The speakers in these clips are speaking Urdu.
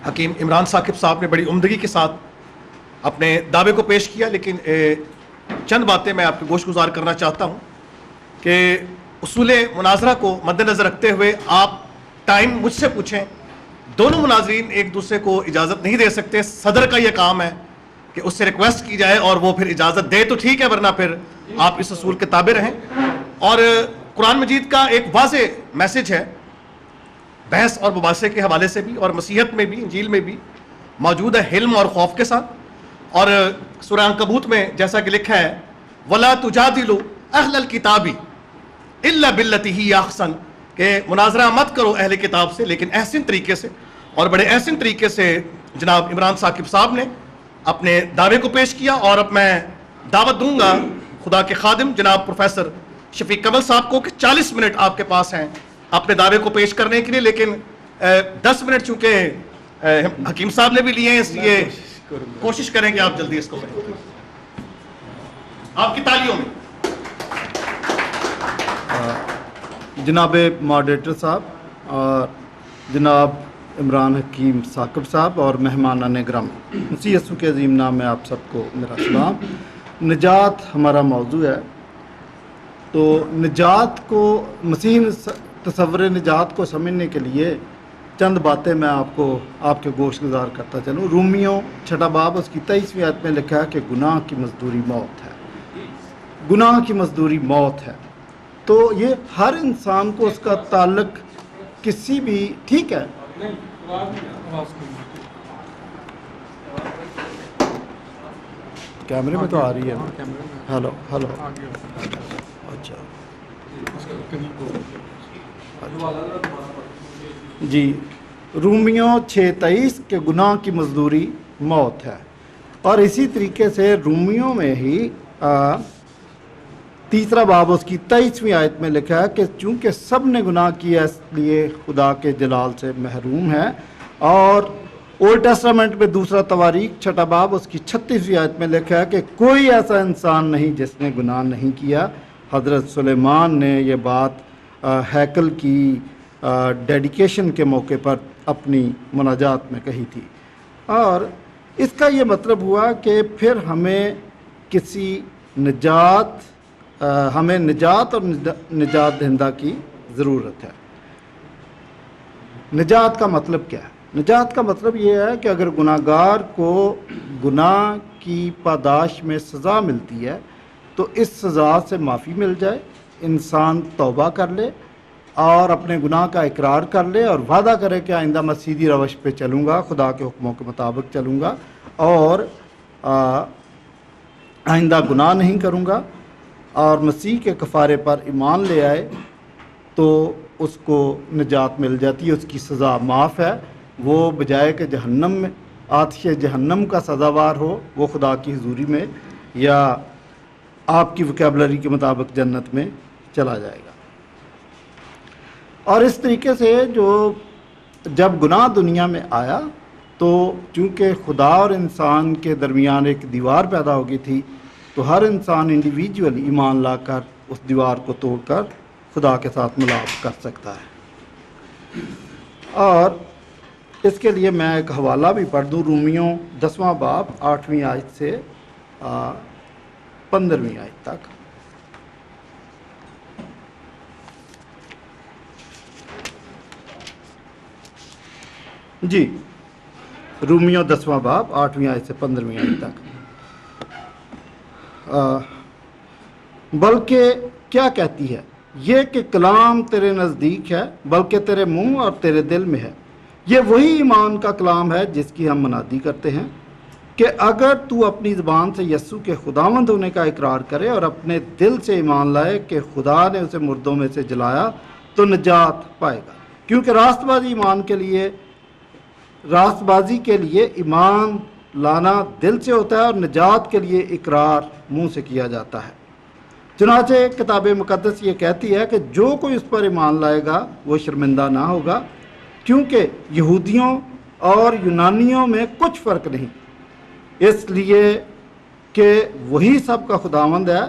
حکیم عمران ثاقب صاحب نے بڑی عمدگی کے ساتھ اپنے دعوے کو پیش کیا، لیکن چند باتیں میں آپ کو گوش گزار کرنا چاہتا ہوں کہ اصول مناظرہ کو مد نظر رکھتے ہوئے آپ ٹائم مجھ سے پوچھیں. دونوں مناظرین ایک دوسرے کو اجازت نہیں دے سکتے. صدر کا یہ کام ہے کہ اس سے ریکویسٹ کی جائے اور وہ پھر اجازت دے تو ٹھیک ہے، ورنہ پھر آپ اس اصول کے تابع رہیں. اور قرآن مجید کا ایک واضح میسج ہے بحث اور مباحثے کے حوالے سے بھی، اور مسیحت میں بھی، انجیل میں بھی موجود ہے، حلم اور خوف کے ساتھ. اور سورہ عنکبوت میں جیسا کہ لکھا ہے وَلَا تُجَادِلُوا أَهْلَ الْكِتَابِ إِلَّا بِالَّتِي هِيَ أَحْسَنُ، کہ مناظرہ مت کرو اہل کتاب سے لیکن احسن طریقے سے. اور بڑے احسن طریقے سے جناب عمران ثاقب صاحب نے اپنے دعوے کو پیش کیا. اور اب میں دعوت دوں گا خدا کے خادم جناب پروفیسر شفیق کمل صاحب کو کہ 40 منٹ آپ کے پاس ہیں اپنے دعوے کو پیش کرنے کے لیے، لیکن 10 منٹ چونکہ حکیم صاحب نے بھی لیے ہیں، اس لیے کوشش کریں کہ آپ جلدی اس کو کریں. آپ کی تالیوں میں. جناب ماڈریٹر صاحب اور جناب عمران حکیم ثاقب صاحب اور مہمانان گرامی، مسیح یسوع کے عظیم نام میں آپ سب کو میرا سلام. نجات ہمارا موضوع ہے، تو نجات کو، مسیح تصور نجات کو سمجھنے کے لیے چند باتیں میں آپ کے گوش گزار کرتا چلوں. رومیوں 6 باب اس کی 23ویں آیت میں لکھا ہے کہ گناہ کی مزدوری موت ہے. گناہ کی مزدوری موت ہے. تو یہ ہر انسان کو اس کا تعلق کسی بھی، ٹھیک ہے، کیمرے میں تو آ رہی ہے. ہلو ہلو، اچھا جی. رومیوں 6:23 کے گناہ کی مزدوری موت ہے. اور اسی طریقے سے رومیوں میں ہی 3 باب اس کی 23ویں آیت میں لکھا ہے کہ چونکہ سب نے گناہ کیا اس لیے خدا کے جلال سے محروم ہے. اور اولڈ ٹیسٹامنٹ میں 2 تواریخ 6 باب اس کی 36ویں آیت میں لکھا ہے کہ کوئی ایسا انسان نہیں جس نے گناہ نہیں کیا. حضرت سلیمان نے یہ بات ہیکل کی ڈیڈیکیشن کے موقع پر اپنی مناجات میں کہی تھی. اور اس کا یہ مطلب ہوا کہ پھر ہمیں کسی ہمیں نجات اور نجات دہندہ کی ضرورت ہے. نجات کا مطلب کیا ہے؟ نجات کا مطلب یہ ہے کہ اگر گناہ گار کو گناہ کی پاداش میں سزا ملتی ہے تو اس سزا سے معافی مل جائے، انسان توبہ کر لے اور اپنے گناہ کا اقرار کر لے اور وعدہ کرے کہ آئندہ میں سیدھی روش پہ چلوں گا، خدا کے حکموں کے مطابق چلوں گا اور آئندہ گناہ نہیں کروں گا، اور مسیح کے کفارے پر ایمان لے آئے تو اس کو نجات مل جاتی ہے، اس کی سزا معاف ہے. وہ بجائے کہ جہنم میں، آتش جہنم کا سزاوار ہو، وہ خدا کی حضوری میں یا آپ کی وکیبلری کے مطابق جنت میں چلا جائے گا. اور اس طریقے سے جب گناہ دنیا میں آیا تو چونکہ خدا اور انسان کے درمیان ایک دیوار پیدا ہو گئی تھی، تو ہر انسان انڈیویجول ایمان لا کر اس دیوار کو توڑ کر خدا کے ساتھ ملاپ کر سکتا ہے. اور اس کے لیے میں ایک حوالہ بھی پڑھ دوں. رومیوں 10 باب 8ویں آیت سے 15ویں آیت تک. جی، رومیوں 10 باب 8ویں آیت سے 15ویں آیت تک. بلکہ کیا کہتی ہے؟ یہ کہ کلام تیرے نزدیک ہے، بلکہ تیرے منہ اور تیرے دل میں ہے. یہ وہی ایمان کا کلام ہے جس کی ہم منادی کرتے ہیں کہ اگر تو اپنی زبان سے یسوع کے خداوند ہونے کا اقرار کرے اور اپنے دل سے ایمان لائے کہ خدا نے اسے مردوں میں سے جلایا تو نجات پائے گا. کیونکہ راست بازی کے لیے ایمان لانا دل سے ہوتا ہے اور نجات کے لیے اقرار منہ سے کیا جاتا ہے. چنانچہ کتاب مقدس یہ کہتی ہے کہ جو کوئی اس پر ایمان لائے گا وہ شرمندہ نہ ہوگا، کیونکہ یہودیوں اور یونانیوں میں کچھ فرق نہیں، اس لیے کہ وہی سب کا خداوند ہے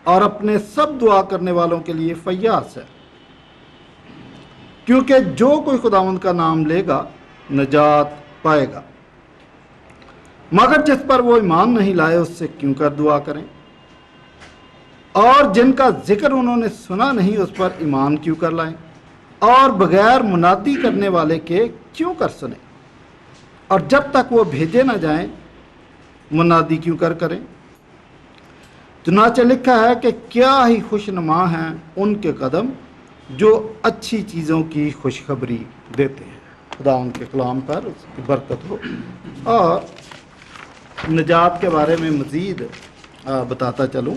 اور اپنے سب دعا کرنے والوں کے لیے فیاض ہے. کیونکہ جو کوئی خداوند کا نام لے گا نجات پائے گا، مگر جس پر وہ ایمان نہیں لائے اس سے کیوں کر دعا کریں، اور جن کا ذکر انہوں نے سنا نہیں اس پر ایمان کیوں کر لائیں، اور بغیر منادی کرنے والے کے کیوں کر سنیں، اور جب تک وہ بھیجے نہ جائیں منادی کیوں کر کریں۔ چنانچہ لکھا ہے کہ کیا ہی خوش نما ہیں ان کے قدم جو اچھی چیزوں کی خوشخبری دیتے ہیں۔ خدا ان کے کلام پر اس کی برکت ہو۔ اور نجات کے بارے میں مزید بتاتا چلوں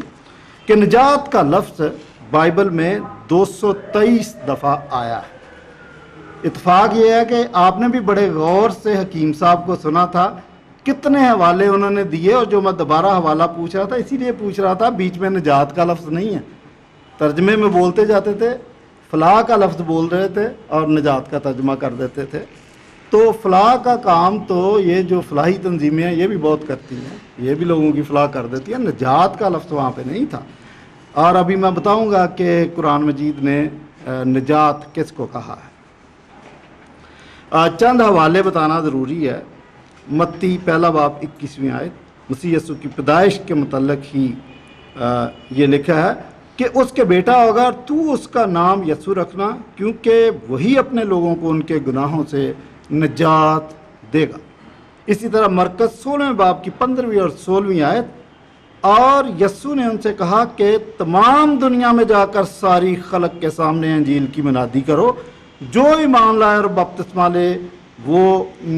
کہ نجات کا لفظ بائبل میں 223 دفعہ آیا ہے۔ اتفاق یہ ہے کہ آپ نے بھی بڑے غور سے حکیم صاحب کو سنا تھا، کتنے حوالے انہوں نے دیے، اور جو میں دوبارہ حوالہ پوچھ رہا تھا اسی لیے پوچھ رہا تھا، بیچ میں نجات کا لفظ نہیں ہے، ترجمے میں بولتے جاتے تھے، فلاح کا لفظ بول رہے تھے اور نجات کا ترجمہ کر دیتے تھے۔ تو فلاح کا کام تو یہ جو فلاحی تنظیمیں ہیں یہ بھی بہت کرتی ہیں، یہ بھی لوگوں کی فلاح کر دیتی ہیں، نجات کا لفظ وہاں پہ نہیں تھا۔ اور ابھی میں بتاؤں گا کہ قرآن مجید نے نجات کس کو کہا ہے۔ چند حوالے بتانا ضروری ہے۔ متی پہلا باب 21ویں آیت، مسیح یسوع کی پیدائش کے متعلق ہی یہ لکھا ہے کہ اس کے بیٹا ہوگا اور تو اس کا نام یسوع رکھنا، کیونکہ وہی اپنے لوگوں کو ان کے گناہوں سے نجات دے گا۔ اسی طرح مرکز 16ویں باب کی 15ویں اور 16ویں آیت، اور یسوع نے ان سے کہا کہ تمام دنیا میں جا کر ساری خلق کے سامنے انجیل کی منادی کرو، جو ایمان لائے اور بپتسمہ لے وہ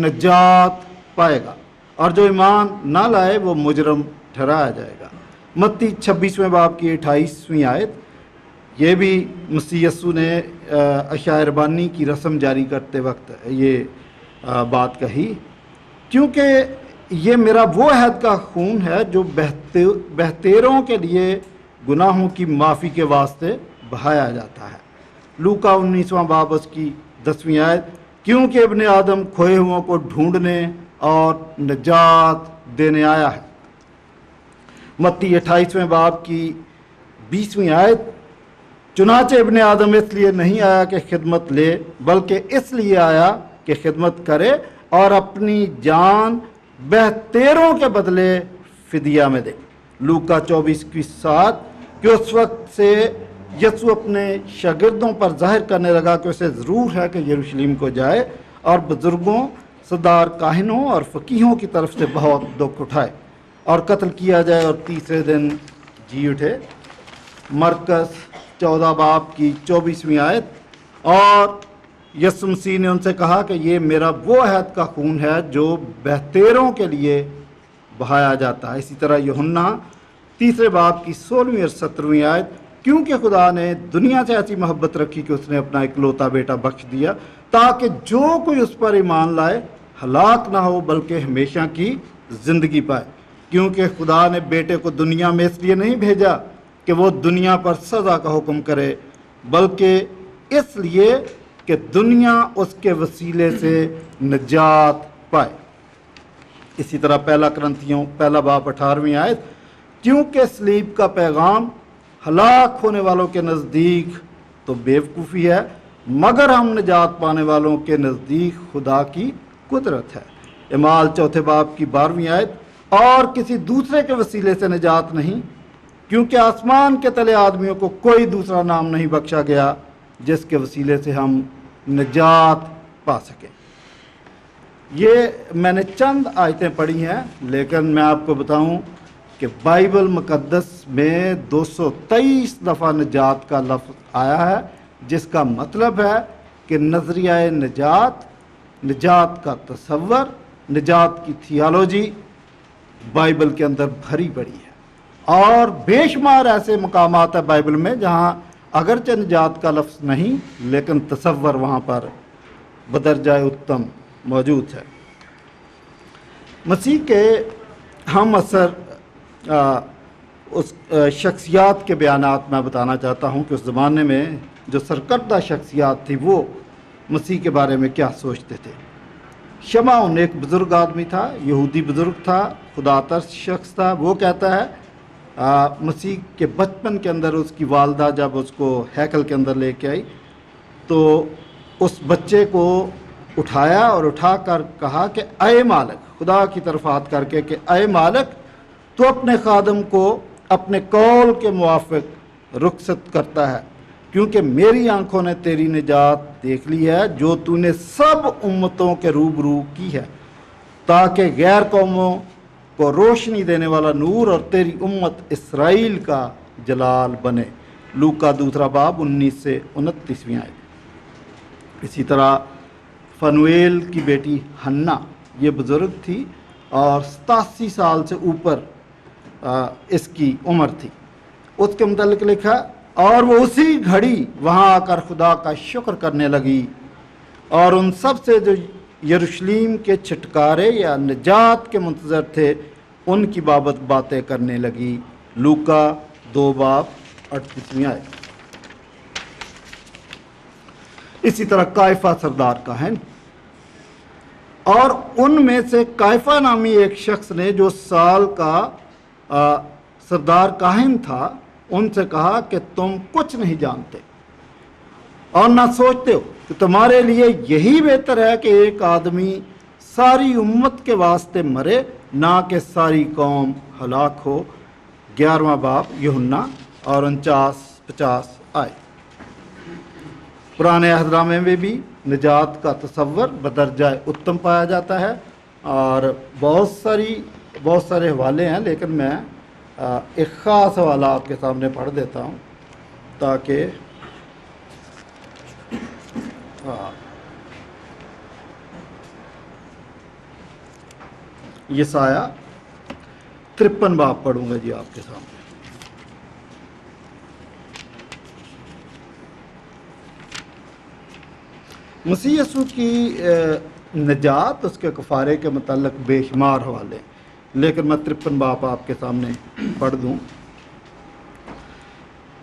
نجات پائے گا، اور جو ایمان نہ لائے وہ مجرم ٹھہرایا جائے گا۔ متی 26ویں باب کی 28ویں آیت، یہ بھی مسیح یسوع نے اشعیا ربانی کی رسم جاری کرتے وقت یہ بات کہی، کیونکہ یہ میرا وہ عہد کا خون ہے جو بہتیروں کے لیے گناہوں کی معافی کے واسطے بہایا جاتا ہے۔ لوکا 19واں باب اس کی 10ویں آیت، کیونکہ ابن آدم کھوئے ہوں کو ڈھونڈنے اور نجات دینے آیا ہے۔ متی 28ویں باب کی 20ویں آیت، چنانچہ ابن آدم اس لیے نہیں آیا کہ خدمت لے، بلکہ اس لیے آیا کہ خدمت کرے اور اپنی جان بہتیروں کے بدلے فدیہ میں دے۔ لوکا 24:7، کہ اس وقت سے یسوع اپنے شاگردوں پر ظاہر کرنے لگا کہ اسے ضرور ہے کہ یروشلم کو جائے اور بزرگوں، سردار کاہنوں اور فقیہوں کی طرف سے بہت دکھ اٹھائے اور قتل کیا جائے اور تیسرے دن جی اٹھے۔ مرکز 14 باب کی 24ویں آیت، اور یسوع مسیح نے ان سے کہا کہ یہ میرا وہ عہد کا خون ہے جو بہتیروں کے لیے بہایا جاتا ہے۔ اسی طرح یوحنا 3 باب کی 16ویں اور 17ویں آیت، کیونکہ خدا نے دنیا سے ایسی محبت رکھی کہ اس نے اپنا اکلوتا بیٹا بخش دیا تاکہ جو کوئی اس پر ایمان لائے ہلاک نہ ہو بلکہ ہمیشہ کی زندگی پائے۔ کیونکہ خدا نے بیٹے کو دنیا میں اس لیے نہیں بھیجا کہ وہ دنیا پر سزا کا حکم کرے، بلکہ اس لیے کہ دنیا اس کے وسیلے سے نجات پائے۔ اسی طرح پہلا کرنتھیوں پہلا باب 18ویں آیت، کیونکہ صلیب کا پیغام ہلاک ہونے والوں کے نزدیک تو بیوقوفی ہے، مگر ہم نجات پانے والوں کے نزدیک خدا کی قدرت ہے۔ اعمال 4 باب کی 12ویں آیت، اور کسی دوسرے کے وسیلے سے نجات نہیں، کیونکہ آسمان کے تلے آدمیوں کو کوئی دوسرا نام نہیں بخشا گیا جس کے وسیلے سے ہم نجات پا سکیں۔ یہ میں نے چند آیتیں پڑھی ہیں، لیکن میں آپ کو بتاؤں کہ بائبل مقدس میں 223 دفعہ نجات کا لفظ آیا ہے، جس کا مطلب ہے کہ نظریہ نجات، نجات کا تصور، نجات کی تھیالوجی بائبل کے اندر بھری پڑی ہے۔ اور بے شمار ایسے مقامات ہیں بائبل میں جہاں اگرچہ نجات کا لفظ نہیں لیکن تصور وہاں پر بدرجہ اتم موجود ہے۔ مسیح کے ہم اثر اس شخصیات کے بیانات میں بتانا چاہتا ہوں کہ اس زمانے میں جو سرکردہ شخصیات تھی وہ مسیح کے بارے میں کیا سوچتے تھے۔ شمعون ایک بزرگ آدمی تھا، یہودی بزرگ تھا، خدا ترس شخص تھا۔ وہ کہتا ہے مسیح کے بچپن کے اندر اس کی والدہ جب اس کو ہیکل کے اندر لے کے آئی تو اس بچے کو اٹھایا اور اٹھا کر کہا کہ اے مالک، خدا کی طرف ہاتھ کر کے کہ اے مالک، تو اپنے خادم کو اپنے قول کے موافق رخصت کرتا ہے، کیونکہ میری آنکھوں نے تیری نجات دیکھ لی ہے جو تو نے سب امتوں کے روبرو کی ہے، تاکہ غیر قوموں کو روشنی دینے والا نور اور تیری امت اسرائیل کا جلال بنے۔ لوکا 2 باب 19 سے 29 آیت۔ اسی طرح فنویل کی بیٹی ہنا، یہ بزرگ تھی اور 87 سال سے اوپر اس کی عمر تھی۔ اس کے متعلق لکھا، اور وہ اسی گھڑی وہاں آ کر خدا کا شکر کرنے لگی اور ان سب سے جو یروشلیم کے چھٹکارے یا نجات کے منتظر تھے ان کی بابت باتیں کرنے لگی۔ لوکا 2 باب 38 آیت۔ اسی طرح کائفہ سردار کاہن، اور ان میں سے کائفہ نامی ایک شخص نے جو سال کا سردار کاہن تھا، ان سے کہا کہ تم کچھ نہیں جانتے اور نہ سوچتے ہو کہ تمہارے لیے یہی بہتر ہے کہ ایک آدمی ساری امت کے واسطے مرے، نہ کہ ساری قوم ہلاک ہو۔ 11واں باب یوحنا اور 49-50 آئے۔ پرانے عہد نامے میں بھی نجات کا تصور بدرجہ اتم پایا جاتا ہے، اور بہت سارے حوالے ہیں، لیکن میں ایک خاص حوالہ آپ کے سامنے پڑھ دیتا ہوں تاکہ یسایہ 53 باب پڑھوں گا جی آپ کے سامنے۔ مسیح یسوع کی نجات، اس کے کفارے کے متعلق بے شمار حوالے، لیکن میں 53 باب آپ کے سامنے پڑھ دوں۔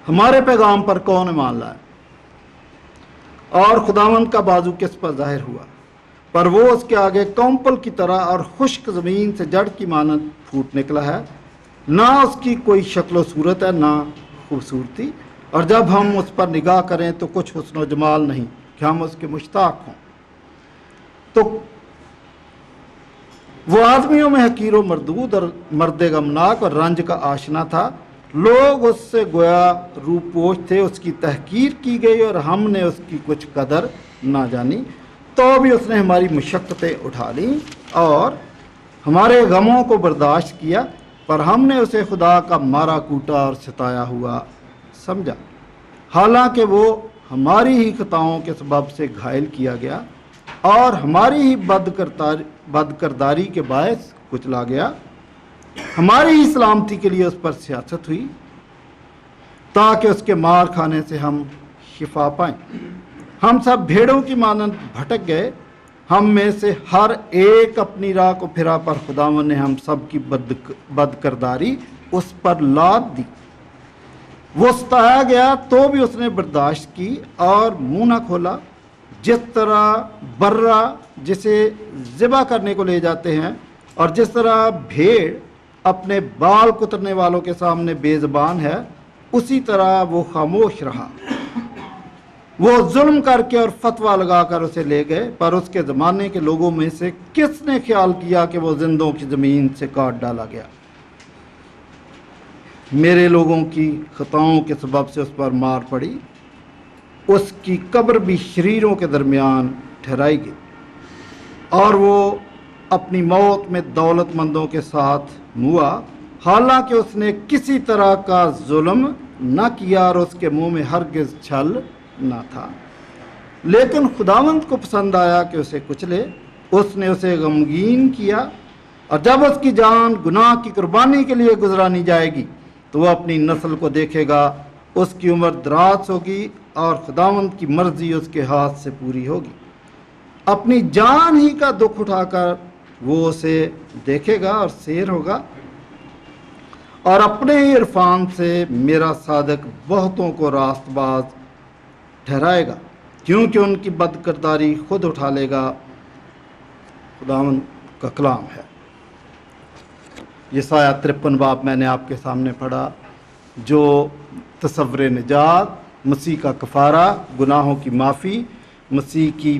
ہمارے پیغام پر کون ایمان لائے، اور خداوند کا بازو کس پر ظاہر ہوا، پر وہ اس کے آگے کونپل کی طرح اور خشک زمین سے جڑ کی مانند پھوٹ نکلا ہے، نہ اس کی کوئی شکل و صورت ہے نہ خوبصورتی، اور جب ہم اس پر نگاہ کریں تو کچھ حسن و جمال نہیں کہ ہم اس کے مشتاق ہوں۔ تو وہ آدمیوں میں حقیر و مردود اور مرد غمناک اور رنج کا آشنا تھا، لوگ اس سے گویا روپوش تھے، اس کی تحقیر کی گئی اور ہم نے اس کی کچھ قدر نہ جانی، تو بھی اس نے ہماری مشقتیں اٹھا لیں اور ہمارے غموں کو برداشت کیا، پر ہم نے اسے خدا کا مارا کوٹا اور ستایا ہوا سمجھا، حالانکہ وہ ہماری ہی خطاؤں کے سبب سے گھائل کیا گیا اور ہماری ہی بدکرداری کے باعث کچلا گیا، ہماری ہی سلامتی کے لیے اس پر سیاست ہوئی تاکہ اس کے مار کھانے سے ہم شفا پائیں۔ ہم سب بھیڑوں کی مانند بھٹک گئے، ہم میں سے ہر ایک اپنی راہ کو پھرا، پر خداوند نے ہم سب کی بدکرداری اس پر لاد دی۔ وہ ستایا گیا تو بھی اس نے برداشت کی اور منہ نہ کھولا، جس طرح برا جسے ذبح کرنے کو لے جاتے ہیں اور جس طرح بھیڑ اپنے بال کترنے والوں کے سامنے بے زبان ہے، اسی طرح وہ خاموش رہا۔ وہ ظلم کر کے اور فتویٰ لگا کر اسے لے گئے، پر اس کے زمانے کے لوگوں میں سے کس نے خیال کیا کہ وہ زندوں کی زمین سے کاٹ ڈالا گیا؟ میرے لوگوں کی خطاؤں کے سبب سے اس پر مار پڑی، اس کی قبر بھی شریروں کے درمیان ٹھہرائی گئی، اور وہ اپنی موت میں دولت مندوں کے ساتھ ہوا، حالانکہ اس نے کسی طرح کا ظلم نہ کیا اور اس کے منہ میں ہرگز چھل نہ تھا، لیکن خداوند کو پسند آیا کہ اسے کچلے، اس نے اسے غمگین کیا، اور جب اس کی جان گناہ کی قربانی کے لیے گزرانی جائے گی تو وہ اپنی نسل کو دیکھے گا، اس کی عمر دراز ہوگی اور خداوند کی مرضی اس کے ہاتھ سے پوری ہوگی۔ اپنی جان ہی کا دکھ اٹھا کر وہ اسے دیکھے گا اور سیر ہوگا، اور اپنے ہی عرفان سے میرا صادق بہتوں کو راست باز ٹھہرائے گا، کیونکہ ان کی بدکرداری خود اٹھا لے گا۔ خداوند کا کلام ہے۔ یسایہ 53 باب میں نے آپ کے سامنے پڑھا، جو تصور نجات، مسیح کا کفارہ، گناہوں کی معافی، مسیح کی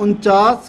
49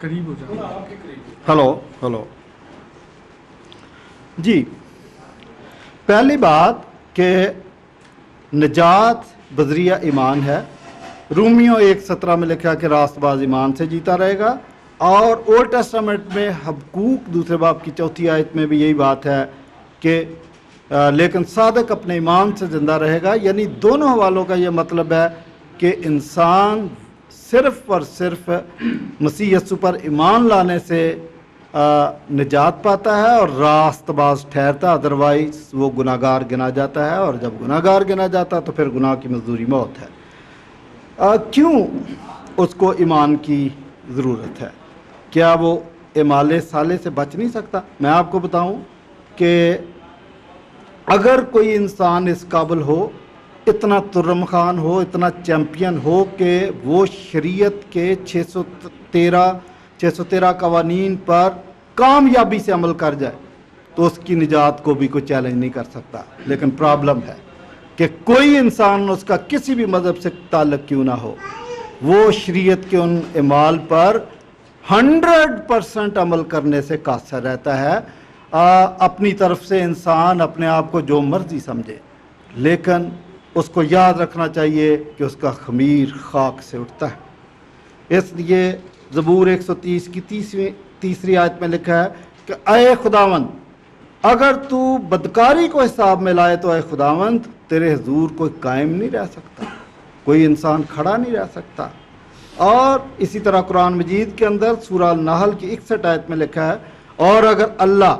قریب ہو جائے. ہلو جی، پہلی بات کہ نجات بذریعہ ایمان ہے. رومیو 1:17 میں لکھا کہ راست باز ایمان سے جیتا رہے گا، اور اولڈ ٹیسٹامنٹ میں حبقوق 2 باب کی 4 آیت میں بھی یہی بات ہے کہ لیکن صادق اپنے ایمان سے زندہ رہے گا. یعنی دونوں حوالوں کا یہ مطلب ہے کہ انسان صرف اور صرف مسیح یسوع پر ایمان لانے سے نجات پاتا ہے اور راست باز ٹھہرتا، ادروائز وہ گناہ گار گنا جاتا ہے، اور جب گناہ گار گنا جاتا تو پھر گناہ کی مزدوری موت ہے. کیوں اس کو ایمان کی ضرورت ہے؟ کیا وہ اعمال صالح سے بچ نہیں سکتا؟ میں آپ کو بتاؤں کہ اگر کوئی انسان اس قابل ہو، اتنا ترم خان ہو، اتنا چیمپئن ہو کہ وہ شریعت کے 613 قوانین پر کامیابی سے عمل کر جائے، تو اس کی نجات کو بھی کوئی چیلنج نہیں کر سکتا. لیکن پرابلم ہے کہ کوئی انسان، اس کا کسی بھی مذہب سے تعلق کیوں نہ ہو، وہ شریعت کے ان اعمال پر 100% عمل کرنے سے قاصر رہتا ہے. اپنی طرف سے انسان اپنے آپ کو جو مرضی سمجھے، لیکن اس کو یاد رکھنا چاہیے کہ اس کا خمیر خاک سے اٹھتا ہے. اس لیے زبور 130 کی 3 آیت میں لکھا ہے کہ اے خداوند، اگر تو بدکاری کو حساب میں لائے تو اے خداوند تیرے حضور کوئی قائم نہیں رہ سکتا، کوئی انسان کھڑا نہیں رہ سکتا. اور اسی طرح قرآن مجید کے اندر سورہ النحل کی 61 آیت میں لکھا ہے، اور اگر اللہ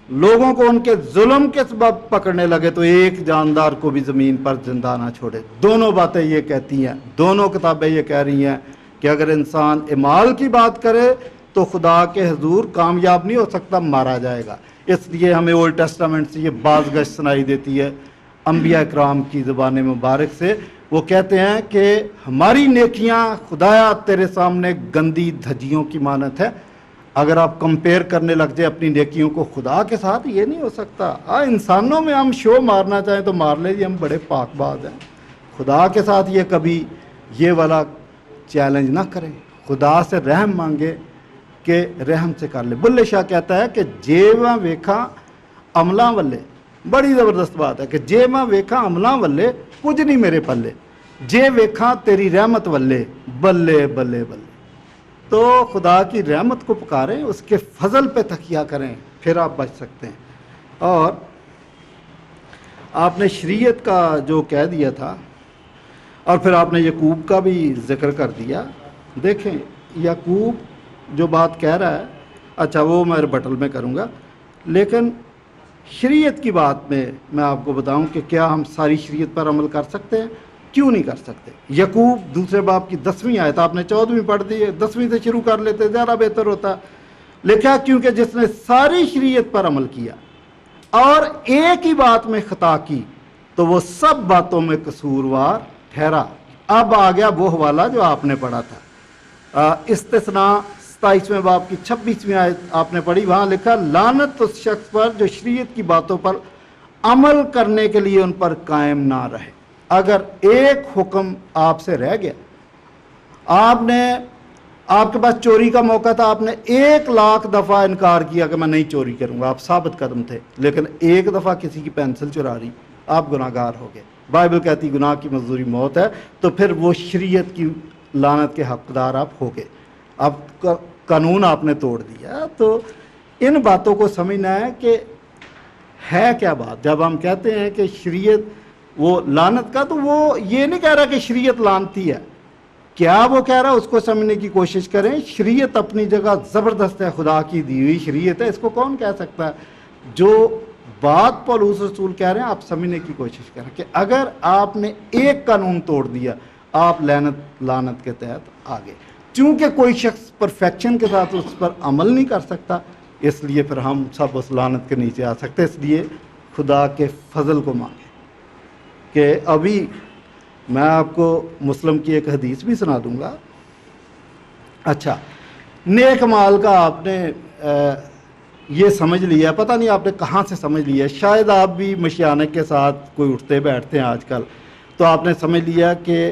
لوگوں کو ان کے ظلم کے سبب پکڑنے لگے تو ایک جاندار کو بھی زمین پر زندہ نہ چھوڑے. دونوں باتیں یہ کہتی ہیں، دونوں کتابیں یہ کہہ رہی ہیں کہ اگر انسان اعمال کی بات کرے تو خدا کے حضور کامیاب نہیں ہو سکتا، مارا جائے گا. اس لیے ہمیں اولڈ ٹیسٹامنٹ سے یہ بازگشت سنائی دیتی ہے انبیاء کرام کی زبان مبارک سے. وہ کہتے ہیں کہ ہماری نیکیاں خدایا تیرے سامنے گندی دھجیوں کی مانت ہے. اگر آپ کمپیئر کرنے لگ جائے اپنی نیکیوں کو خدا کے ساتھ، یہ نہیں ہو سکتا. انسانوں میں ہم شو مارنا چاہیں تو مار لیں، ہم بڑے پاک باز ہیں. خدا کے ساتھ یہ کبھی یہ والا چیلنج نہ کریں. خدا سے رحم مانگے کہ رحم سے کر لے. بلے شاہ کہتا ہے کہ جیواں ویکھاں عملاں ولے، بڑی زبردست بات ہے کہ جیواں ویکھاں عملاں ولے کچھ نہیں میرے پلے، جے ویکھاں تیری رحمت ولے بلے بلے بلے. تو خدا کی رحمت کو پکاریں، اس کے فضل پہ تکیہ کریں، پھر آپ بچ سکتے ہیں. اور آپ نے شریعت کا جو کہہ دیا تھا، اور پھر آپ نے یعقوب کا بھی ذکر کر دیا. دیکھیں یعقوب جو بات کہہ رہا ہے، اچھا وہ میں ریبٹل میں کروں گا، لیکن شریعت کی بات میں آپ کو بتاؤں کہ کیا ہم ساری شریعت پر عمل کر سکتے ہیں؟ کیوں نہیں کر سکتے؟ یعقوب 2 باب کی 10ویں آیت، آپ نے 14ویں پڑھ دی ہے، 10ویں سے شروع کر لیتے زیادہ بہتر ہوتا. لکھا کیونکہ جس نے ساری شریعت پر عمل کیا اور ایک ہی بات میں خطا کی تو وہ سب باتوں میں قصوروار ٹھہرا. اب آ گیا وہ حوالہ جو آپ نے پڑھا تھا، استثناء 27ویں باب کی 26ویں آیت آپ نے پڑھی. وہاں لکھا لعنت اس شخص پر جو شریعت کی باتوں پر عمل کرنے کے لیے ان پر قائم نہ رہے. اگر ایک حکم آپ سے رہ گیا، آپ کے پاس چوری کا موقع تھا، آپ نے 1,00,000 دفعہ انکار کیا کہ میں نہیں چوری کروں گا، آپ ثابت قدم تھے، لیکن ایک دفعہ کسی کی پینسل چرا لی، آپ گناہ گار ہو گئے. بائبل کہتی گناہ کی مزدوری موت ہے. تو پھر وہ شریعت کی لعنت کے حقدار آپ ہو گئے. اب قانون آپ نے توڑ دیا. تو ان باتوں کو سمجھنا ہے کہ ہے کیا بات. جب ہم کہتے ہیں کہ شریعت وہ لعنت کا، تو وہ یہ نہیں کہہ رہا کہ شریعت لعنتی ہے. کیا وہ کہہ رہا ہے اس کو سمجھنے کی کوشش کریں. شریعت اپنی جگہ زبردست ہے، خدا کی دی ہوئی شریعت ہے، اس کو کون کہہ سکتا ہے. جو بات پولس رسول کہہ رہے ہیں آپ سمجھنے کی کوشش کریں کہ اگر آپ نے ایک قانون توڑ دیا آپ لعنت کے تحت آگے. چونکہ کوئی شخص پرفیکشن کے ساتھ اس پر عمل نہیں کر سکتا، اس لیے پھر ہم سب اس لعنت کے نیچے آ سکتے. اس لیے خدا کے فضل کو مانگیں. کہ ابھی میں آپ کو مسلم کی ایک حدیث بھی سنا دوں گا. اچھا، نیک مال کا آپ نے یہ سمجھ لیا، پتہ نہیں آپ نے کہاں سے سمجھ لیا، شاید آپ بھی مشیانک کے ساتھ کوئی اٹھتے بیٹھتے ہیں آج کل، تو آپ نے سمجھ لیا کہ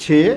6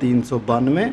392।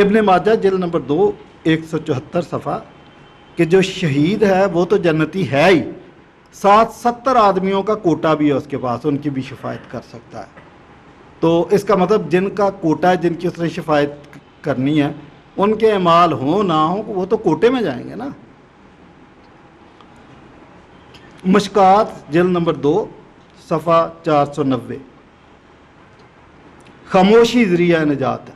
ابن ماجہ جلد نمبر 2 174 صفحہ کہ جو شہید ہے وہ تو جنتی ہے ہی، ساتھ 70 آدمیوں کا کوٹا بھی ہے اس کے پاس، ان کی بھی شفاعت کر سکتا ہے۔ تو اس کا مطلب جن کا کوٹا ہے، جن کی اس نے شفاعت کرنی ہے، ان کے اعمال ہوں نہ ہوں وہ تو کوٹے میں جائیں گے نا۔ مشکات جلد نمبر 2 صفحہ 490، خاموشی ذریعہ نجات ہے۔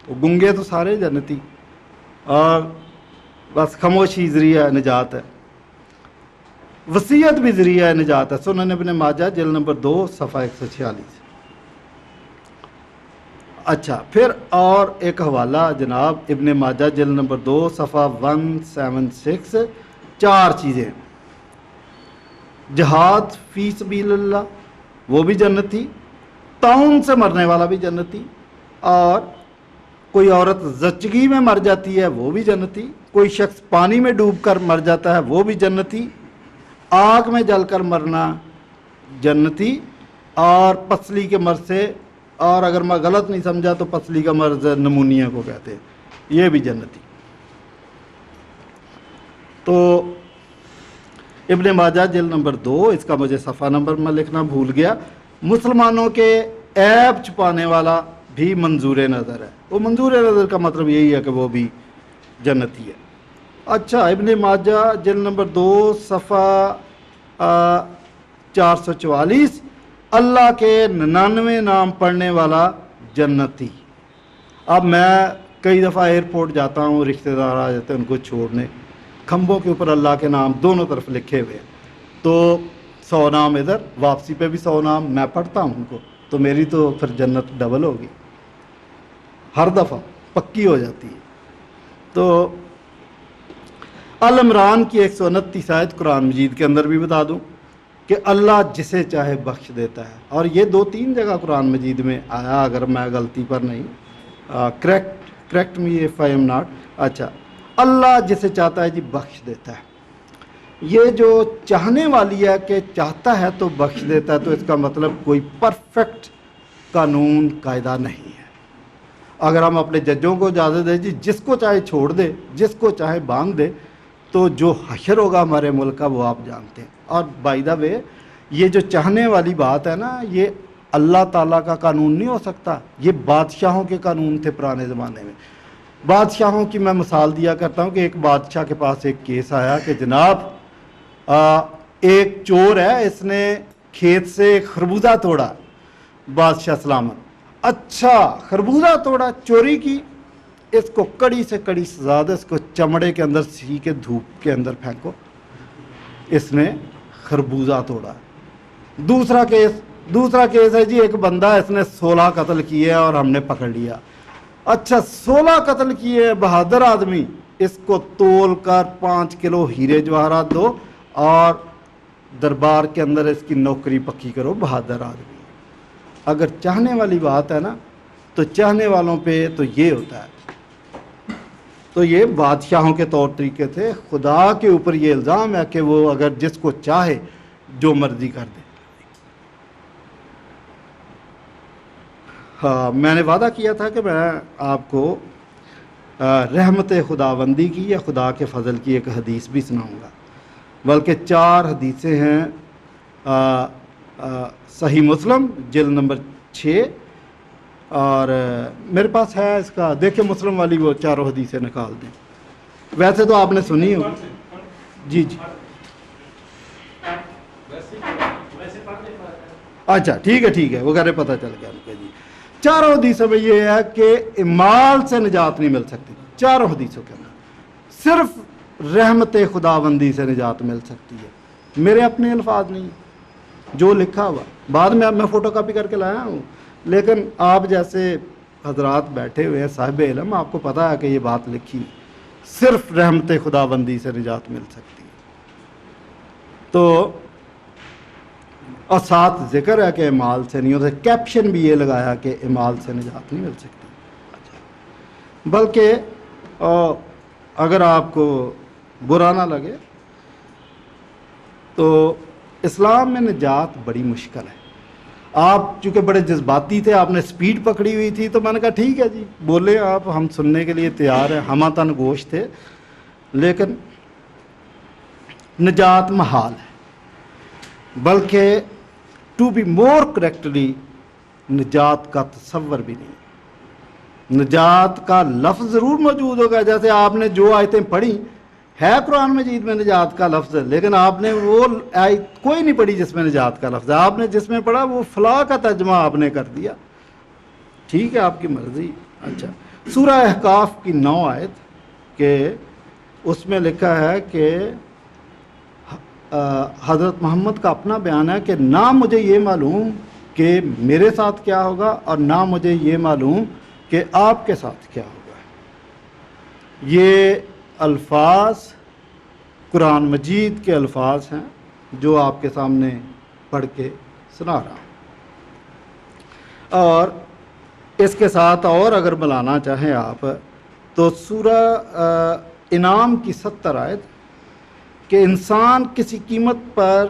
وہ گنگے تو سارے جنتی، اور بس خاموشی ذریعہ نجات ہے۔ وصیت بھی ذریعہ نجات ہے، سنن ابن ماجہ جلد نمبر 2 صفحہ 146۔ اچھا، پھر اور ایک حوالہ جناب ابن ماجہ جلد نمبر 2 صفحہ 176، 4 چیزیں: جہاد فی سبیل اللہ وہ بھی جنتی، طاعون سے مرنے والا بھی جنتی، اور کوئی عورت زچگی میں مر جاتی ہے وہ بھی جنتی، کوئی شخص پانی میں ڈوب کر مر جاتا ہے وہ بھی جنتی، آگ میں جل کر مرنا جنتی، اور پسلی کے مرض سے، اور اگر میں غلط نہیں سمجھا تو پسلی کا مرض نمونیا کو کہتے ہیں، یہ بھی جنتی۔ تو ابن ماجہ جلد نمبر 2، اس کا مجھے صفحہ نمبر میں لکھنا بھول گیا، مسلمانوں کے عیب چھپانے والا بھی منظور نظر ہے۔ وہ منظور نظر کا مطلب یہی ہے کہ وہ بھی جنتی ہے۔ اچھا، ابن ماجہ جلد نمبر 2 صفحہ 444، اللہ کے 99 نام پڑھنے والا جنتی۔ اب میں کئی دفعہ ایئرپورٹ جاتا ہوں، رشتہ دار آ جاتے ہیں ان کو چھوڑنے، کھمبوں کے اوپر اللہ کے نام دونوں طرف لکھے ہوئے، تو 100 نام ادھر، واپسی پہ بھی 100 نام میں پڑھتا ہوں ان کو، تو میری تو پھر جنت ڈبل ہوگی، ہر دفعہ پکی ہو جاتی ہے۔ تو ال-عمران کی 129 آیت قرآن مجید کے اندر بھی بتا دوں کہ اللہ جسے چاہے بخش دیتا ہے، اور یہ 2-3 جگہ قرآن مجید میں آیا، اگر میں غلطی پر نہیں، correct me if I am not, اچھا، اللہ جسے چاہتا ہے جی بخش دیتا ہے۔ یہ جو چاہنے والی ہے کہ چاہتا ہے تو بخش دیتا ہے، تو اس کا مطلب کوئی پرفیکٹ قانون قاعدہ نہیں ہے۔ اگر ہم اپنے ججوں کو اجازت دیں جی جس کو چاہے چھوڑ دے، جس کو چاہے باندھ دے، تو جو حشر ہوگا ہمارے ملک کا وہ آپ جانتے ہیں۔ اور بائی دا وے، یہ جو چاہنے والی بات ہے نا، یہ اللہ تعالیٰ کا قانون نہیں ہو سکتا، یہ بادشاہوں کے قانون تھے پرانے زمانے میں۔ بادشاہوں کی میں مثال دیا کرتا ہوں کہ ایک بادشاہ کے پاس ایک کیس آیا کہ جناب ایک چور ہے، اس نے کھیت سے ایک خربوزہ توڑا، بادشاہ سلامت، اچھا خربوزہ توڑا، چوری کی، اس کو کڑی سے کڑی سزا دے، اس کو چمڑے کے اندر سی کے دھوپ کے اندر پھینکو، اس نے خربوزہ توڑا۔ دوسرا کیس ہے جی، ایک بندہ، اس نے 16 قتل کیے اور ہم نے پکڑ لیا، اچھا 16 قتل کیے، بہادر آدمی، اس کو تول کر 5 کلو ہیرے جواہرات دو اور دربار کے اندر اس کی نوکری پکی کرو، بہادر آدمی۔ اگر چاہنے والی بات ہے نا، تو چاہنے والوں پہ تو یہ ہوتا ہے۔ تو یہ بادشاہوں کے طور طریقے تھے، خدا کے اوپر یہ الزام ہے کہ وہ اگر جس کو چاہے جو مرضی کر دے۔ ہاں، میں نے وعدہ کیا تھا کہ میں آپ کو رحمت خداوندی کی یا خدا کے فضل کی ایک حدیث بھی سناؤں گا، بلکہ 4 حدیثیں ہیں۔ صحیح مسلم جلد نمبر 6، اور میرے پاس ہے اس کا، دیکھیں مسلم والی وہ 4 حدیثیں نکال دیں، ویسے تو آپ نے سنی ہوگی۔ جی جی، اچھا ٹھیک ہے، وغیرہ پتہ چل گیا ان کے۔ جی، 4 حدیثوں میں یہ ہے کہ مال سے نجات نہیں مل سکتی، 4 حدیثوں کے اندر صرف رحمت خداوندی سے نجات مل سکتی ہے، میرے اپنے الفاظ نہیں، جو لکھا ہوا، بعد میں فوٹو کاپی کر کے لایا ہوں، لیکن آپ جیسے حضرات بیٹھے ہوئے ہیں صاحب علم، آپ کو پتہ ہے کہ یہ بات لکھی، صرف رحمت خداوندی سے نجات مل سکتی ہے۔ تو اور ساتھ ذکر ہے کہ اعمال سے نہیں ہوتا، کیپشن بھی یہ لگایا کہ اعمال سے نجات نہیں مل سکتی۔ بلکہ اگر آپ کو برا نہ لگے تو اسلام میں نجات بڑی مشکل ہے۔ آپ چونکہ بڑے جذباتی تھے، آپ نے سپیڈ پکڑی ہوئی تھی، تو میں نے کہا ٹھیک ہے جی بولے آپ، ہم سننے کے لیے تیار ہیں، ہمہ تن گوش تھے. لیکن نجات محال ہے، بلکہ ٹو بی مور کریکٹلی نجات کا تصور بھی نہیں. نجات کا لفظ ضرور موجود ہوگا، جیسے آپ نے جو آیتیں پڑھی ہے قرآن مجید میں نجات کا لفظ ہے، لیکن آپ نے وہ آیت کوئی نہیں پڑھی جس میں نجات کا لفظ ہے. آپ نے جس میں پڑھا وہ فلاح کا ترجمہ آپ نے کر دیا. ٹھیک ہے، آپ کی مرضی. اچھا، سورہ احقاف کی 9 آیت کہ اس میں لکھا ہے کہ حضرت محمد کا اپنا بیان ہے کہ نہ مجھے یہ معلوم کہ میرے ساتھ کیا ہوگا اور نہ مجھے یہ معلوم کہ آپ کے ساتھ کیا ہوگا. یہ الفاظ قرآن مجید کے الفاظ ہیں جو آپ کے سامنے پڑھ کے سنا رہا ہوں. اور اس کے ساتھ اور اگر ملانا چاہیں آپ تو سورہ انعام کی 70 آیت کہ انسان کسی قیمت پر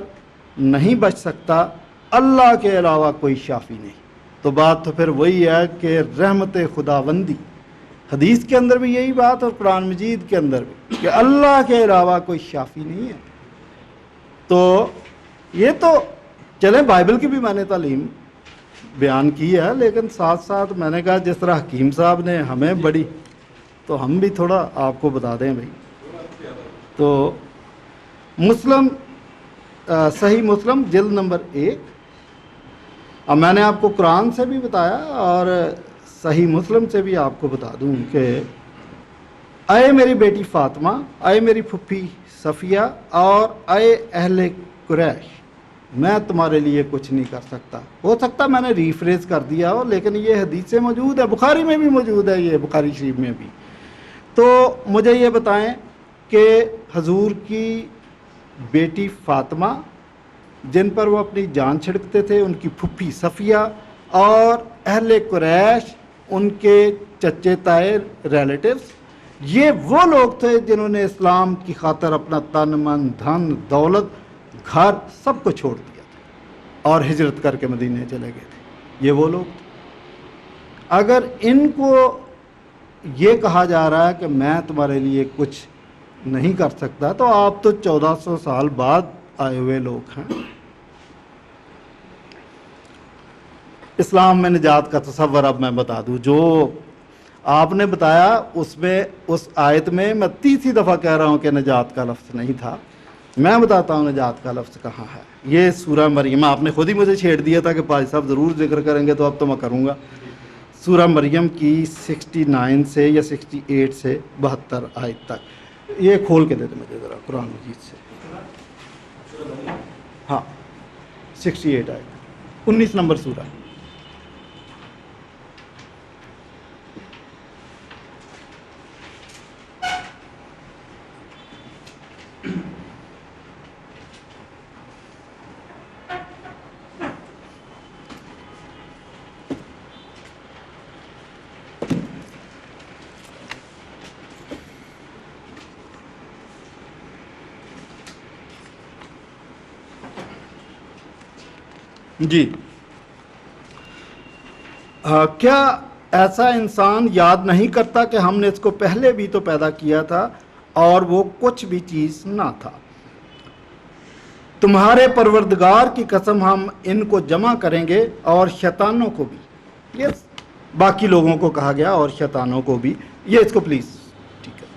نہیں بچ سکتا، اللہ کے علاوہ کوئی شافی نہیں. تو بات تو پھر وہی ہے کہ رحمت خداوندی، حدیث کے اندر بھی یہی بات اور قرآن مجید کے اندر بھی کہ اللہ کے علاوہ کوئی شافی نہیں ہے. تو یہ تو چلیں بائبل کی بھی میں نے تعلیم بیان کی ہے، لیکن ساتھ ساتھ میں نے کہا جس طرح حکیم صاحب نے ہمیں بڑی، تو ہم بھی تھوڑا آپ کو بتا دیں بھائی. تو مسلم صحیح مسلم جلد نمبر 1. اب میں نے آپ کو قرآن سے بھی بتایا اور صحیح مسلم سے بھی آپ کو بتا دوں کہ اے میری بیٹی فاطمہ، اے میری پھپھی صفیہ اور اے اہل قریش، میں تمہارے لیے کچھ نہیں کر سکتا. ہو سکتا میں نے ریفریز کر دیا ہو، لیکن یہ حدیث سے موجود ہے، بخاری میں بھی موجود ہے، یہ بخاری شریف میں بھی. تو مجھے یہ بتائیں کہ حضور کی بیٹی فاطمہ جن پر وہ اپنی جان چھڑکتے تھے، ان کی پھپھی صفیہ اور اہل قریش ان کے چچے تائے ریلیٹیوز، یہ وہ لوگ تھے جنہوں نے اسلام کی خاطر اپنا تن من دھن دولت گھر سب کو چھوڑ دیا تھا اور ہجرت کر کے مدینے چلے گئے تھے. یہ وہ لوگ تھے. اگر ان کو یہ کہا جا رہا ہے کہ میں تمہارے لیے کچھ نہیں کر سکتا، تو آپ تو 1400 سال بعد آئے ہوئے لوگ ہیں. اسلام میں نجات کا تصور اب میں بتا دوں. جو آپ نے بتایا اس میں، اس آیت میں میں تیسری دفعہ کہہ رہا ہوں کہ نجات کا لفظ نہیں تھا. میں بتاتا ہوں نجات کا لفظ کہاں ہے. یہ سورہ مریم، آپ نے خود ہی مجھے چھیڑ دیا تھا کہ پاج صاحب ضرور ذکر کریں گے، تو اب تو میں کروں گا. سورہ مریم کی 69 سے یا 68 سے 72 آیت تک. یہ کھول کے دے دیں مجھے ذرا قرآن مجید سے. ہاں 68 آیت، 19 نمبر سورہ. جی، کیا ایسا انسان یاد نہیں کرتا کہ ہم نے اس کو پہلے بھی تو پیدا کیا تھا اور وہ کچھ بھی چیز نہ تھا. تمہارے پروردگار کی قسم ہم ان کو جمع کریں گے اور شیطانوں کو بھی. یہ باقی لوگوں کو کہا گیا اور شیطانوں کو بھی. یہ اس کو پلیز ٹھیک ہے.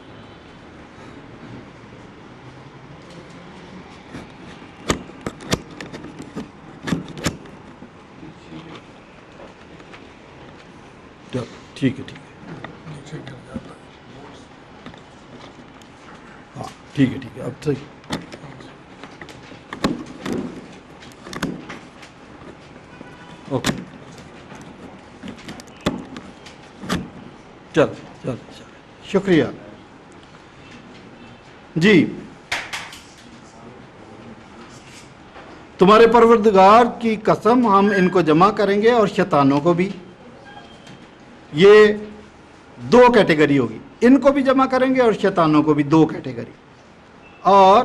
ٹھیک ہے ٹھیک ہے ہاں ٹھیک ہے ٹھیک ہے. اب صحیح. اوکے چل شکریہ جی. تمہارے پروردگار کی قسم ہم ان کو جمع کریں گے اور شیطانوں کو بھی. یہ 2 کیٹیگری ہوگی، ان کو بھی جمع کریں گے اور شیطانوں کو بھی 2 کیٹیگری. اور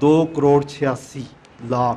2,86,00,000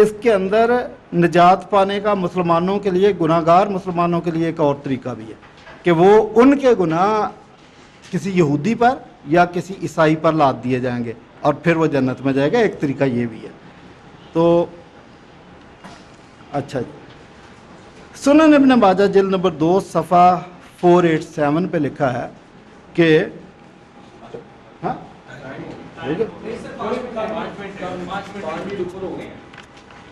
اس کے اندر نجات پانے کا مسلمانوں کے لیے، گناہگار مسلمانوں کے لیے ایک اور طریقہ بھی ہے کہ وہ ان کے گناہ کسی یہودی پر یا کسی عیسائی پر لاد دیے جائیں گے اور پھر وہ جنت میں جائے گا. ایک طریقہ یہ بھی ہے. تو اچھا جی، سنن ابن ماجہ جلد نمبر 2 صفحہ 487 پہ لکھا ہے کہ ہاں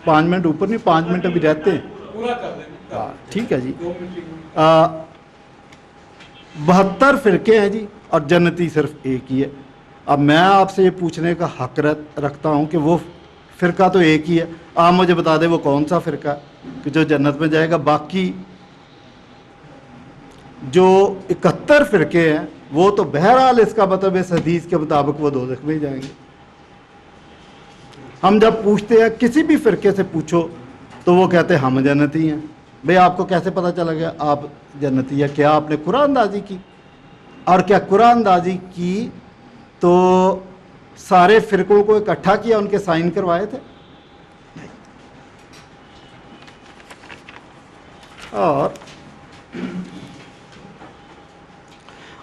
5 منٹ اوپر نہیں، 5 منٹ ابھی رہتے ہیں. ہاں ٹھیک ہے جی. 72 فرقے ہیں جی اور جنتی صرف ایک ہی ہے. اب میں آپ سے یہ پوچھنے کا حق رکھتا ہوں کہ وہ فرقہ تو ایک ہی ہے، آپ مجھے بتا دیں وہ کون سا فرقہ کہ جو جنت میں جائے گا. باقی جو 71 فرقے ہیں وہ تو بہرحال اس کا مطلب اس حدیث کے مطابق وہ دوزخ میں ہی جائیں گے. ہم جب پوچھتے ہیں کسی بھی فرقے سے پوچھو تو وہ کہتے ہیں ہم جنتی ہیں. بھئی آپ کو کیسے پتہ چلا گیا آپ جنتی ہیں؟ کیا آپ نے قرآن اندازی کی؟ اور کیا قرآن اندازی کی تو سارے فرقوں کو اکٹھا کیا، ان کے سائن کروائے تھے؟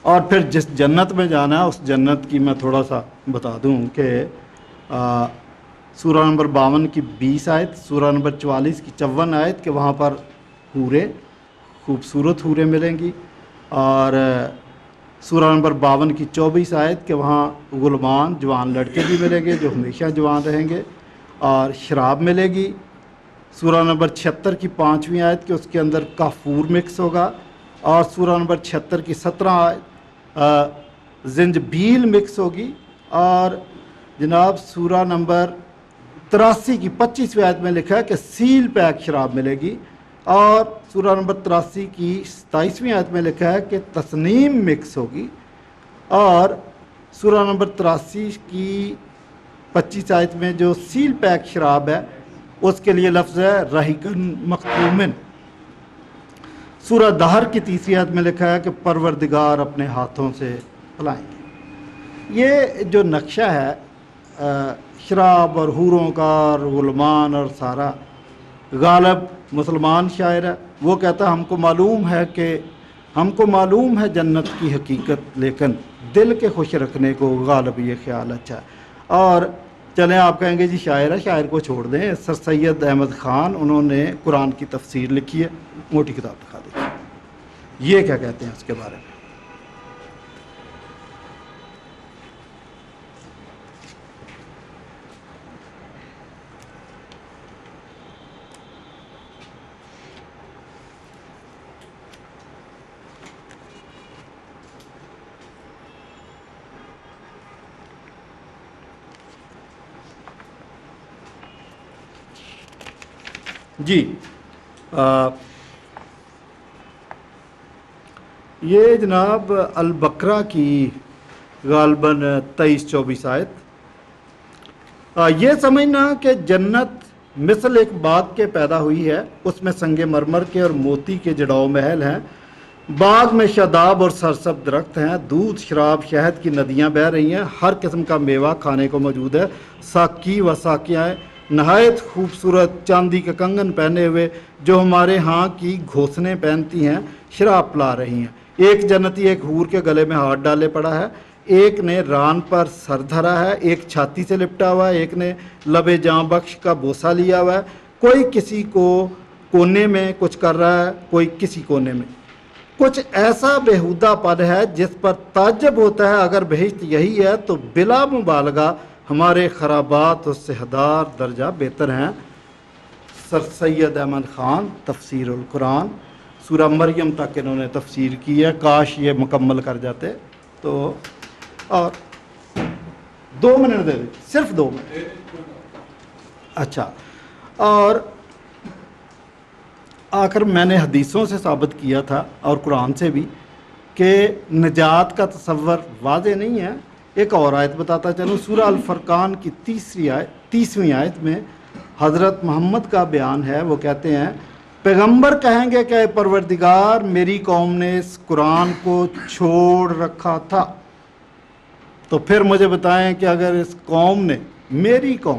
اور پھر جس جنت میں جانا ہے اس جنت کی میں تھوڑا سا بتا دوں کہ سورہ نمبر 52 کی 20 آیت، سورہ نمبر 44 کی 54 آیت کہ وہاں پر حوریں، خوبصورت حوریں ملیں گی، اور سورہ نمبر 52 کی 24 آیت کہ وہاں غلمان جوان لڑکے بھی ملیں گے جو ہمیشہ جوان رہیں گے، اور شراب ملے گی. سورہ نمبر 76 کی 5ویں آیت کہ اس کے اندر کافور مکس ہوگا، اور سورہ نمبر 76 کی 17 آیت زنجبیل مکس ہوگی، اور جناب سورہ نمبر 83 کی 25ویں آیت میں لکھا ہے کہ سیل پیک شراب ملے گی، اور سورہ نمبر 83 کی 27ویں آیت میں لکھا ہے کہ تسنیم مکس ہوگی، اور سورہ نمبر 83 کی 25 آیت میں جو سیل پیک شراب ہے اس کے لیے لفظ ہے رہیقن مختومن. سورہ دہر کی 3 آیت میں لکھا ہے کہ پروردگار اپنے ہاتھوں سے پلائیں گے. یہ جو نقشہ ہے شراب اور حوروں کا اور غلمان اور سارا، غالب مسلمان شاعر ہے، وہ کہتا ہے ہم کو معلوم ہے جنت کی حقیقت، لیکن دل کے خوش رکھنے کو غالب یہ خیال اچھا ہے. اور چلیں آپ کہیں گے جی شاعر ہے، شاعر کو چھوڑ دیں. سر سید احمد خان انہوں نے قرآن کی تفسیر لکھی ہے، موٹی کتاب دکھا دیجیے، یہ کیا کہتے ہیں اس کے بارے میں. جی یہ جناب البقرہ کی غالباً 23-24 آیت. یہ سمجھنا کہ جنت مثل ایک باغ کے پیدا ہوئی ہے، اس میں سنگ مرمر کے اور موتی کے جڑاؤ محل ہیں، باغ میں شاداب اور سرسبز درخت ہیں، دودھ، شراب، شہد کی ندیاں بہہ رہی ہیں، ہر قسم کا میوہ کھانے کو موجود ہے، ساقی و ساقیاں نہایت خوبصورت چاندی کے کنگن پہنے ہوئے جو ہمارے ہاں کی گھوسنیں پہنتی ہیں شراب پلا رہی ہیں. ایک جنتی ایک حور کے گلے میں ہاتھ ڈالے پڑا ہے، ایک نے ران پر سر دھرا ہے، ایک چھاتی سے لپٹا ہوا ہے، ایک نے لب جاں بخش کا بوسہ لیا ہوا ہے. کوئی کسی کو کونے میں کچھ کر رہا ہے، کوئی کسی کونے میں. کچھ ایسا بیہودہ پن ہے جس پر تعجب ہوتا ہے. اگر بہشت یہی ہے تو بلا مبالغہ ہمارے خرابات اس سے 1000 درجہ بہتر ہیں. سر سید احمد خان تفسیر القرآن، سورہ مریم تک انہوں نے تفسیر کی ہے، کاش یہ مکمل کر جاتے تو. اور 2 منٹ دے دیں، صرف 2 منٹ. اچھا، اور آخر میں نے حدیثوں سے ثابت کیا تھا اور قرآن سے بھی کہ نجات کا تصور واضح نہیں ہے. ایک اور آیت بتاتا چلوں، سورہ الفرقان کی 30ویں آیت میں حضرت محمد کا بیان ہے. وہ کہتے ہیں پیغمبر کہیں گے کہ اے پروردگار میری قوم نے اس قرآن کو چھوڑ رکھا تھا. تو پھر مجھے بتائیں کہ اگر اس قوم نے، میری قوم